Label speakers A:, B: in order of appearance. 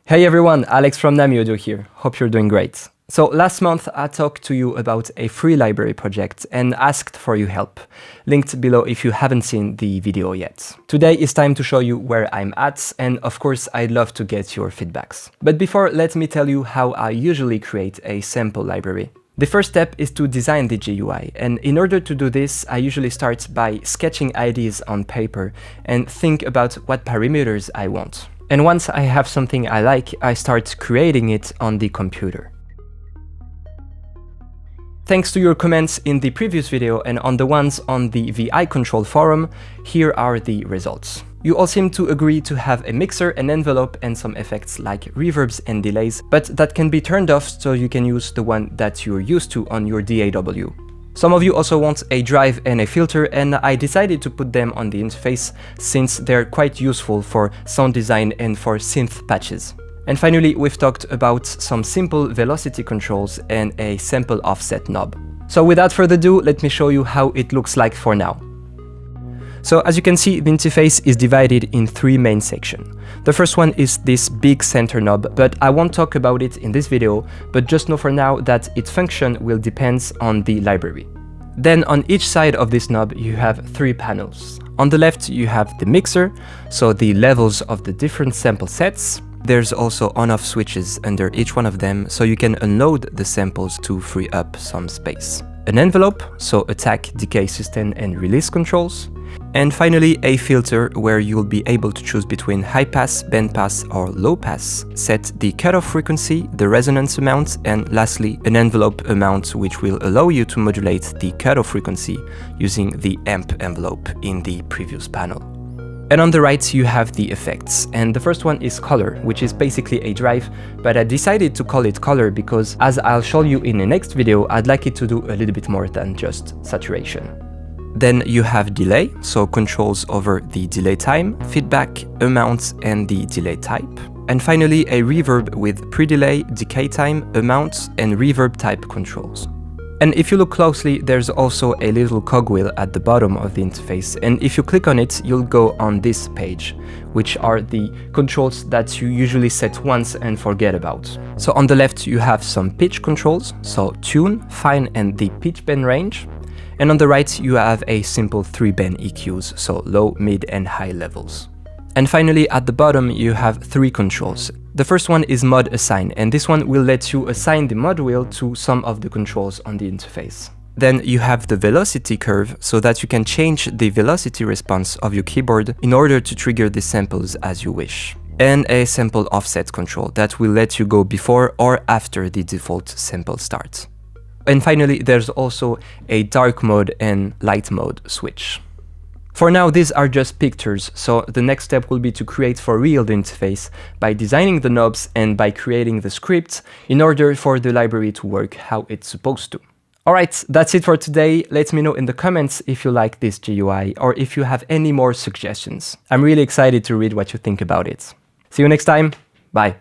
A: Hey everyone, Alex from Nami Audio here. Hope you're doing great. So last month I talked to you about a free library project and asked for your help. Linked below if you haven't seen the video yet. Today is time to show you where I'm at, and of course I'd love to get your feedbacks. But before, let me tell you how I usually create a sample library. The first step is to design the GUI, and in order to do this, I usually start by sketching ideas on paper and think about what parameters I want. And once I have something I like, I start creating it on the computer. Thanks to your comments in the previous video and on the ones on the VI Control forum, here are the results. You all seem to agree to have a mixer, an envelope, and some effects like reverbs and delays, but that can be turned off so you can use the one that you're used to on your DAW. Some of you also want a drive and a filter, and I decided to put them on the interface since they're quite useful for sound design and for synth patches. And finally, we've talked about some simple velocity controls and a sample offset knob. So without further ado, let me show you how it looks like for now. So as you can see, the interface is divided in three main sections. The first one is this big center knob, but I won't talk about it in this video, but just know for now that its function will depend on the library. Then on each side of this knob you have three panels. On the left you have the mixer, so the levels of the different sample sets. There's also on-off switches under each one of them, so you can unload the samples to free up some space. An envelope, so attack, decay, sustain and release controls. And finally, a filter where you'll be able to choose between high pass, band pass or low pass, set the cutoff frequency, the resonance amount, and lastly, an envelope amount which will allow you to modulate the cutoff frequency using the amp envelope in the previous panel. And on the right you have the effects, and the first one is color, which is basically a drive, but I decided to call it color because, as I'll show you in the next video, I'd like it to do a little bit more than just saturation. Then you have delay, so controls over the delay time, feedback, amount, and the delay type. And finally, a reverb with pre-delay, decay time, amount, and reverb type controls. And if you look closely, there's also a little cogwheel at the bottom of the interface, and if you click on it, you'll go on this page, which are the controls that you usually set once and forget about. So on the left you have some pitch controls, so tune, fine, and the pitch bend range. And on the right you have a simple 3-band EQs, so low, mid and high levels. And finally at the bottom you have three controls. The first one is mod assign, and this one will let you assign the mod wheel to some of the controls on the interface. Then you have the velocity curve, so that you can change the velocity response of your keyboard in order to trigger the samples as you wish. And a sample offset control that will let you go before or after the default sample start. And finally, there's also a dark mode and light mode switch. For now, these are just pictures, so the next step will be to create for real the interface by designing the knobs and by creating the script in order for the library to work how it's supposed to. Alright, that's it for today. Let me know in the comments if you like this GUI or if you have any more suggestions. I'm really excited to read what you think about it. See you next time. Bye.